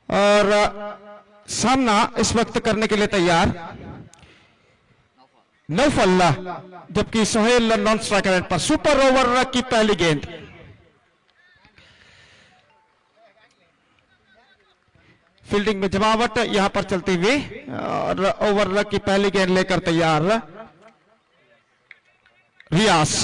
और सामना इस वक्त करने के लिए तैयार नौफल, जबकि सोहेल नॉन स्ट्राइकर एंड पर। सुपर ओवर की पहली गेंद, फील्डिंग में जमावट यहां पर चलती हुई और ओवर की पहली गेंद लेकर तैयार रियाज।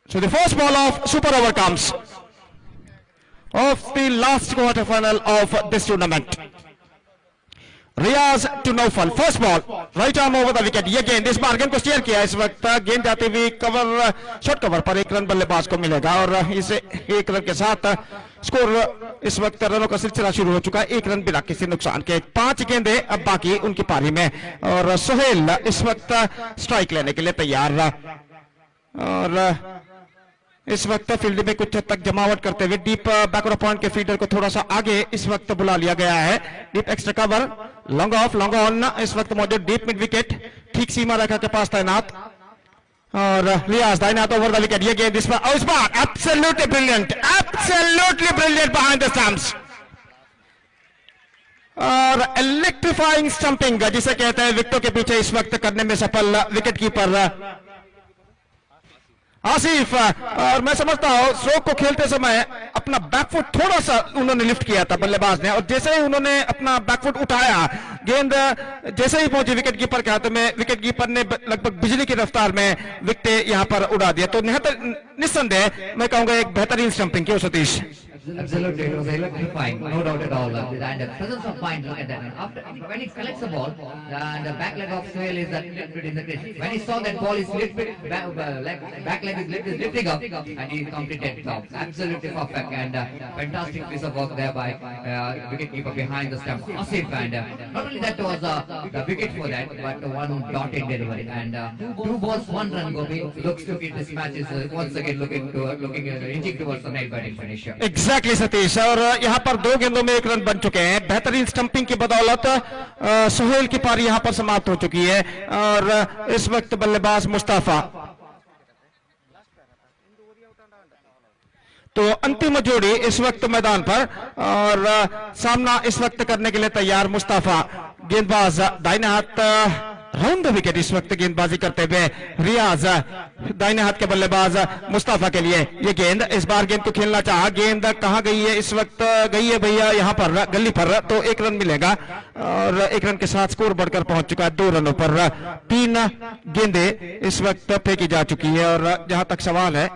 So the first ball of super over comes of the last quarter final of this tournament. Riyaz to Naufal, first ball right arm over the wicket. ये गेंद इस बार गेंद को स्टीयर किया, इस वक्त गेंद जाती हुई कवर, शॉर्ट कवर पर एक रन बल्लेबाज को मिलेगा और इसे एक रन के साथ स्कोर इस वक्त रनों का सिलसिला शुरू हो चुका है, एक रन बिना किसी नुकसान के। 5 गेंदें अब बाकी उनकी पारी में और सोहेल इस वक्त स्ट्राइक लेने के लिए तैयार और इस वक्त फील्ड में कुछ हद तक जमावट करते हुए डीप बैकवर्ड पॉइंट के फील्डर को थोड़ा सा आगे इस वक्त बुला लिया गया है। Deep extra cover, long off, long on इस वक्त मौजूद, डीप मिड विकेट ठीक सीमा रेखा के पास तैनात और रियाज दाइनात ओवर द विकेट। ये गेंद इस बार absolutely brilliant, absolutely brilliant behind the stumps और इलेक्ट्रीफाइंग स्टंपिंग जिसे कहते हैं, विकेटों के पीछे इस वक्त करने में सफल विकेट कीपर आसिफ। और मैं समझता हूं स्ट्रोक को खेलते समय अपना बैकफुट थोड़ा सा उन्होंने लिफ्ट किया था बल्लेबाज ने और जैसे ही उन्होंने अपना बैकफुट उठाया, गेंद जैसे ही पहुंची विकेट कीपर के हाथ में, विकेट कीपर ने लगभग बिजली की रफ्तार में विकेट यहां पर उड़ा दिया। तो निस्संदेह मैं कहूंगा एक बेहतरीन स्टंपिंग क्यों Satish? Absolutely, it was electrifying, no doubt at all. And the presence of mind, look at that. And after, when he collects the ball, the back leg of Sohail is lifted in the crease. When he saw that ball is lifted, back leg is lifting up, and he completed it off. Absolutely perfect and fantastic piece of work there by wicket keeper behind the stump, Asif. And not only that was the wicket for that, but one dot in delivery. And 2 balls, 1 run. Gopi looks to get this match is once again looking inching towards the night batting finisher. Exactly Satish, और यहाँ पर 2 गेंदों में 1 run बन चुके हैं। बेहतरीन stumping की बदौलत सोहेल की पारी यहाँ पर समाप्त हो चुकी है और इस वक्त बल्लेबाज मुस्तफा। तो अंतिम जोड़ी इस वक्त मैदान पर और सामना इस वक्त करने के लिए तैयार मुस्तफा। गेंदबाज दाहिने हाथ राउंड द विकेट इस वक्त गेंदबाजी करते हुए रियाज, दाहिने हाथ के बल्लेबाज मुस्तफा के लिए ये गेंद, इस बार गेंद को खेलना चाहा, गेंद कहां गई है, इस वक्त गई है भैया यहां पर गली पर, तो 1 रन मिलेगा और 1 रन के साथ स्कोर बढ़कर पहुंच चुका है 2 रनों पर। 3 गेंदें इस वक्त फेंकी जा चुकी है और जहां तक सवाल है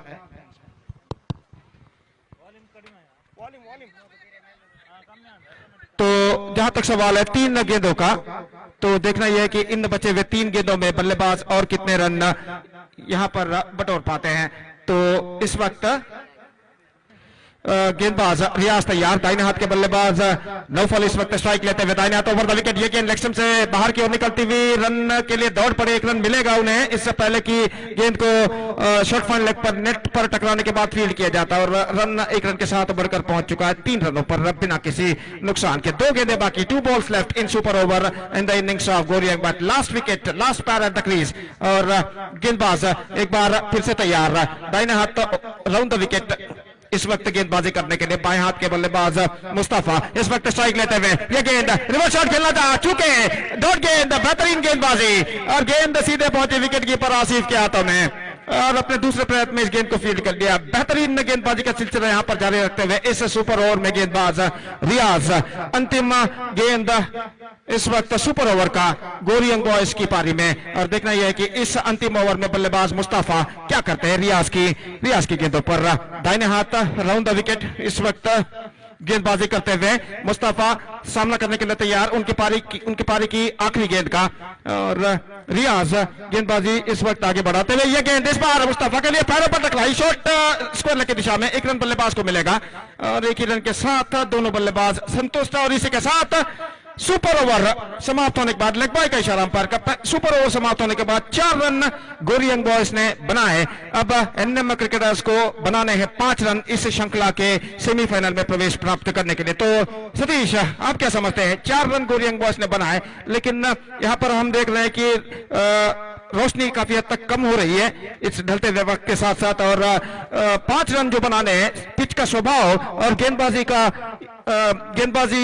तो जहां तक सवाल है 3 गेंदों का, तो देखना यह है कि इन बचे हुए 3 गेंदों में बल्लेबाज और कितने रन यहां पर बटोर पाते हैं। तो इस वक्त गेंदबाज रियाज तैयार, दाहिने हाथ के बल्लेबाज नौफल इस वक्त स्ट्राइक लेते हुए दाहिने हाथ ओवर द विकेट। ये गेंद लेग से बाहर की ओर निकलती हुई रन के लिए दौड़ पड़े, 1 रन मिलेगा उन्हें। इससे पहले कि गेंद को शॉर्ट फाइन लेग पर नेट पर टकराने के बाद फील्ड किया जाता और रन 1 रन के साथ बढ़कर पहुंच चुका है 3 रनों पर बिना किसी नुकसान के। 2 गेंदें बाकी, 2 balls left in super over in the innings of गोरियंग but last wicket, last pair at the crease और गेंदबाज एक बार फिर से तैयार, दाहिने हाथ राउंड द विकेट इस वक्त गेंदबाजी करने के लिए बाएं हाथ के बल्लेबाज मुस्तफा इस वक्त स्ट्राइक लेते हुए ये गेंद रिवर्स शॉट खेलना था, चूके डॉट गेंद, बेहतरीन गेंदबाजी और गेंद सीधे पहुंची विकेट कीपर आसिफ के हाथों में और अपने दूसरे प्रयत्न में इस गेंद को फील्ड कर दिया। बेहतरीन गेंदबाजी का सिलसिला यहां पर जारी रखते हुए इस सुपर ओवर में गेंदबाज रियाज। अंतिम गेंद इस वक्त सुपर ओवर का गोरियंग बॉयज की पारी में और देखना यह है कि इस अंतिम ओवर में बल्लेबाज मुस्तफा क्या करते हैं रियाज की गेंदों पर। दाहिने हाथ राउंड द विकेट इस वक्त गेंदबाजी करते हुए मुस्तफा सामना करने के लिए तैयार, उनकी पारी की आखिरी गेंद का और रियाज गेंदबाजी इस वक्त आगे बढ़ाते हुए ये गेंद इस बार मुस्तफा के लिए पैरों पर टकराई, शॉट स्क्वायर लेग की दिशा में, 1 रन बल्लेबाज को मिलेगा और 1 ही रन के साथ दोनों बल्लेबाज संतुष्ट और इसी के साथ सुपर ओवर समाप्त होने के बाद लेग बाय का इशारा अंपायर का, सुपर ओवर समाप्त होने के बाद 4 रन गोरियंग बॉयज ने बनाए। अब एनएम क्रिकेटर्स को बनाने हैं 5 रन इस श्रृंखला के सेमीफाइनल में प्रवेश प्राप्त करने के लिए। तो सतीश आप क्या समझते हैं, 4 रन गोरियंग बॉयज ने बनाए, लेकिन यहां पर हम देख रहे हैं कि रोशनी काफी हद तक कम हो रही है इस ढलते हुए वक्त के साथ साथ, और 5 रन जो बनाने हैं, पिच का स्वभाव और गेंदबाजी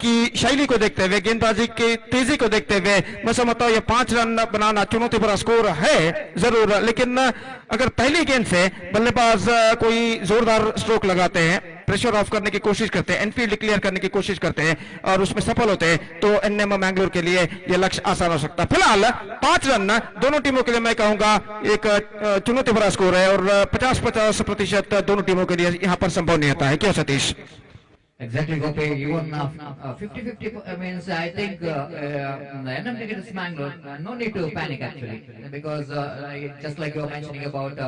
की शैली को देखते हुए, गेंदबाजी की तेजी को देखते हुए मैं समझता हूं ये 5 रन बनाना चुनौती भरा स्कोर है जरूर, लेकिन अगर पहली गेंद से बल्लेबाज कोई जोरदार स्ट्रोक लगाते हैं, प्रेशर ऑफ करने की कोशिश करते हैं, एनफील्ड क्लियर करने की कोशिश करते हैं और उसमें सफल होते हैं, तो एनएम मैंगलोर के लिए यह लक्ष्य आसान हो सकता है। फिलहाल 5 रन दोनों टीमों के लिए मैं कहूंगा एक चुनौती भरा स्कोर है और 50-50% दोनों टीमों के लिए यहां पर संभव नहीं होता है। क्यों Satish? Exactly, Gopi. Even 50-50 means I think NM Cricket Mangalore, no need to panic actually, because just like you were mentioning about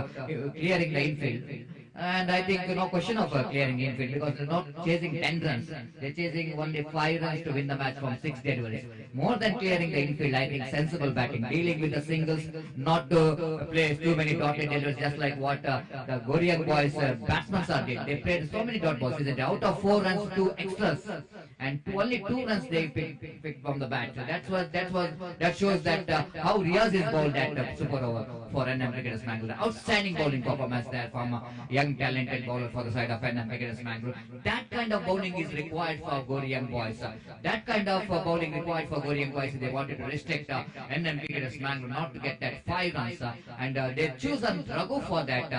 clearing the infield. And I think no question of clearing infield, because they're not chasing 10 runs. They're chasing only 5 runs to win the match from 6 deliveries. More than clearing the infield, I think sensible batting, dealing with the singles, not to play too many dotted deliveries, just like what the Goriak boys batsmen are did. They played so many dot balls, isn't it? Out of 4 runs, 2 extras, and only 2 runs they picked from the bat. So that shows that how Riaz is bowled at super over for NM Cricket Mangalore. Outstanding bowling performance there from young talented bowler for the side of NM Cricket Mangalore. That kind of bowling is required for Goriak boys. That kind of bowling required for Goriak boys if they wanted to restrict NM Cricket Mangalore not to get that 5 runs. And they chosen Raghu for that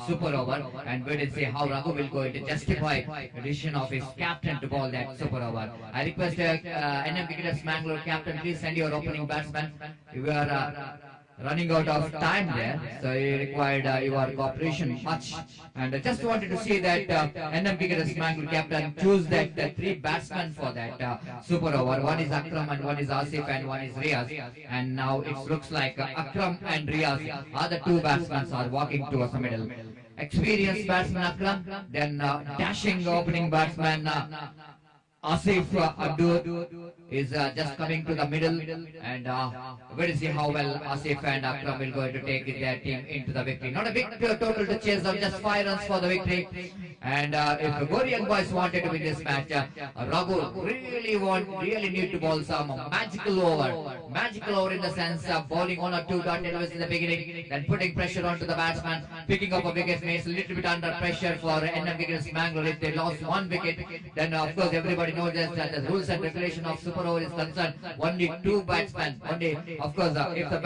super over. And we will see how Raghu will go to justify the decision of his captain to bowl that super over. I request NM Cricket Mangalore captain, please send your opening batsman. You are running out of time there, so he required your cooperation much. And I just wanted to see that NM Cricket Mangalore captain choose that 3 batsmen for that super over. One is Akram and one is Asif and one is Riaz. And now it looks like Akram and Riaz are the 2 batsmen are walking towards the middle. Experienced batsman Akram, then dashing opening batsman Asif Abdul is just coming to the middle, and we'll see how well Asif and Akram will go to take their team into the victory. Not a big total to chase them, just 5 runs for the victory. And if the Goriak boys wanted to win this match, Raghu really need to bowl some magical over in the sense of bowling 1 or 2 dot deliveries in the beginning, then putting pressure onto the batsman, picking up a wicket makes a little bit under pressure for NM Cricket Mangalore. If they lost 1 wicket, then of course everybody knows that the rules and regulation of super over is concerned, only 2 batsmen. Only, of course, if the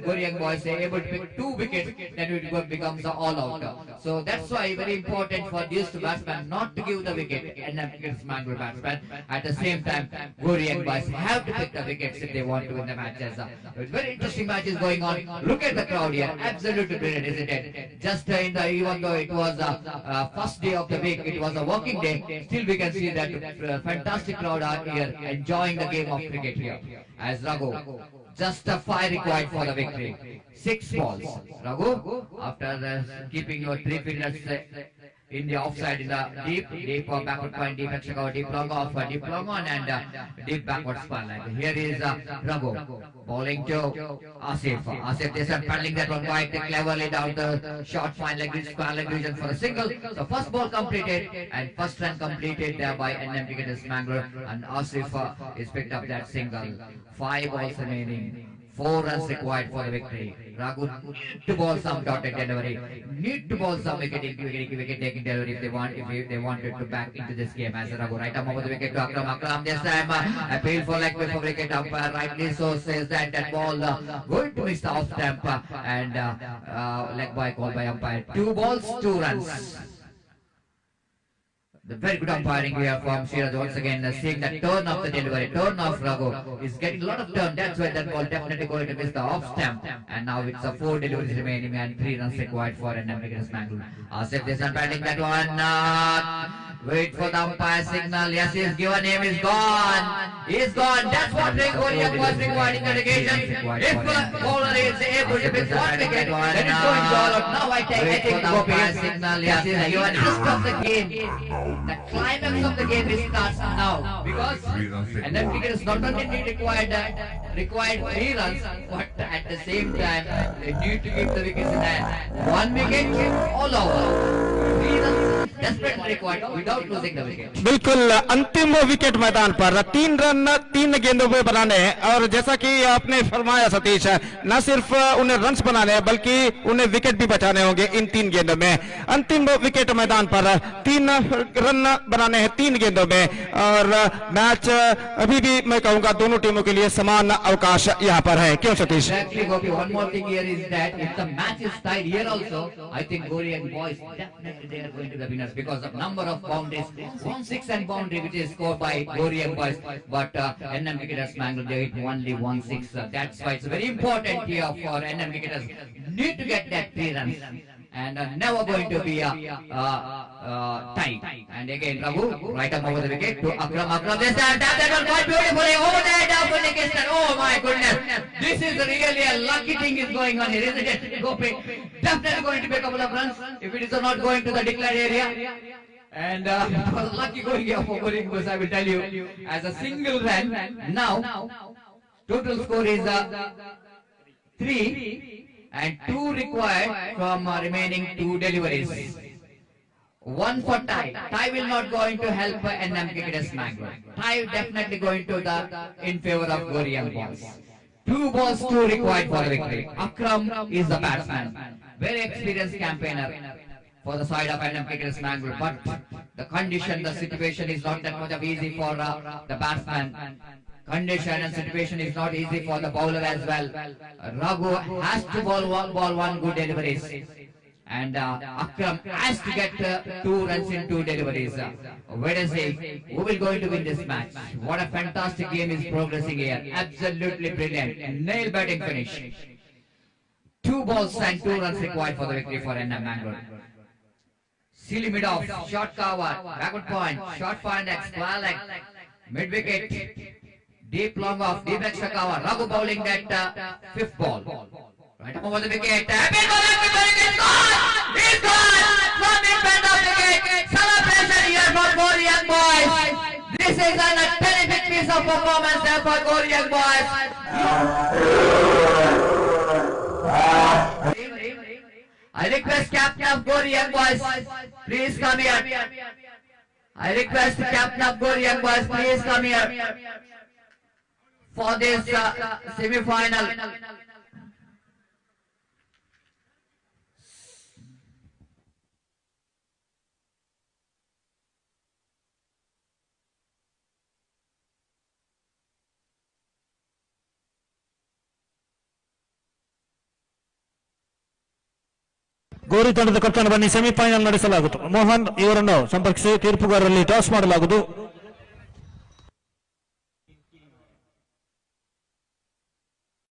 Goriak boys are able to pick 2 wickets, then it becomes all out. So that's why very important for these 2 batsmen not to give the wicket NM Cricket Mangalore batsmen. At the same time, Goriak boys have to pick the wickets if they want to win the matches. It's very interesting matches going on. Look at the crowd here, absolutely brilliant, isn't it? Just even though it was first day of the week, it was a working day, still we can see that fantastic crowd are here enjoying the game of cricket here. As Raghu, just a 5 required for the victory. 6 balls. Raghu, after keeping your 3 fielders in the offside, in the deep backward point, deep extra cover, deep long off, deep long on, and deep backward spun. Here is Raghu bowling to Asif. Asif, they are paddling that one quite cleverly down the short fine leg region for a single. So first ball completed and first run completed by NM Cricket Mangalore, and Asif is picked up that single. 5 balls remaining. 4 runs required for the victory. Raghu need to bowl some dotted delivery. Need to bowl some wicket taking delivery if they wanted to back into this game. As Raghu right up over the wicket to Akram. Akram this time appeal for leg before wicket umpire rightly so says that ball going to miss the off stump and leg by call by umpire. 2 balls, 2 runs. The very good umpiring here from Siraj once again, seeing the turn of the delivery, turn of Raghu is getting a lot of turn. That's why that ball definitely going to miss the off stump. And now it's a 4 deliveries remaining and 3 runs required for NM Cricket Mangalore. Asif Desan batting that one. Wait for the umpire signal. Yes, he's given him. He's gone. He's gone. That's what Goriak was requiring the occasion. If the bowler is able to pick 1 wicket, then it's going to all out. Now I think Gopi signal. Yes, he's given gist of the game. The climax of the game starts now, because NM Cricket is not only required 3 runs, but at the same time they need to keep the wickets in hand. 1 wicket all over. 3 runs. desperately required without losing the wicket. बिल्कुल अंतिम wicket मैदान पर 3 run 3 गेंदों पे बनाने हैं और जैसा कि आपने फरमाया सतीश, न सिर्फ उन्हें रन्स बनाने हैं बल्कि उन्हें विकेट भी बचाने होंगे इन 3 गेंदों में। अंतिम विकेट मैदान पर 3 रन बनाने हैं 3 गेंदों में और मैच अभी भी मैं कहूंगा दोनों टीमों के लिए समान अवकाश यहाँ पर है। क्यों Satish? Exactly, Gopi. One more thing here is that if the match is tied here also, I think Gori and boys definitely they are going to be winners because of number of boundaries, 1-6 and boundary which is scored by Gori and boys. But NM Cricketers Mangalore they hit only 1-6. That's why it's very important here for NM Cricketers need to get that 3 runs. And never going to be a tie. And again, Raghu, right up over the wicket to Akram. Akram, this time, that one quite beautifully over there, down for the Kistan. Oh my goodness. This is really a lucky thing is going on here, isn't it? Gopi, definitely going to be a couple of runs if it is not going to the declared area. And it was lucky going here for Gori Boys, I will tell you. As a single run, now, total score is 3. And 2 required from remaining 2 deliveries. 1 for tie. Tie will not going to help NM Cricketers Mangalore. Tie definitely going to the in favor of Gori and boys. 2 balls, 2 required for the victory. Akram is the batsman, very experienced campaigner for the side of NM Cricketers Mangalore. But the condition, the situation is not that much of easy for the batsman. Condition and situation is not easy for the bowler as well. Raghu has to bowl one good deliveries. And Akram has to get 2 runs in 2 deliveries. Wait and see who will going to win this match. What a fantastic game is progressing here. Absolutely brilliant. Nail batting finish. 2 balls and 2 runs required for the victory for NM Mangalore. Silly mid off, short cover, backward point, short point X, square leg, mid wicket. Deep long off, deep extra cover. Raghu bowling that 5th ball. Right over the wicket. Big ball, it's gone! It's gone! From in front of the wicket. Celebration here for Gori Young Boys. This is a terrific piece of performance there for Gori Young Boys. I request captain of Gori Young Boys, please come here. I request the captain of Gori Young Boys, please come here. For this semi-final. ಗೋರಿ ತಂಡದ ಕಪ್ತಾನ ಬನ್ನಿ semifinal ನಡೆಸಲಾಗುತ್ತದೆ. ಮೋಹನ್ ಇವರನ್ನು ಸಂಪರ್ಕಿಸಿ ತೀರ್ಪುಗಾರರಲ್ಲಿ toss ಮಾಡಲಾಗುವುದು.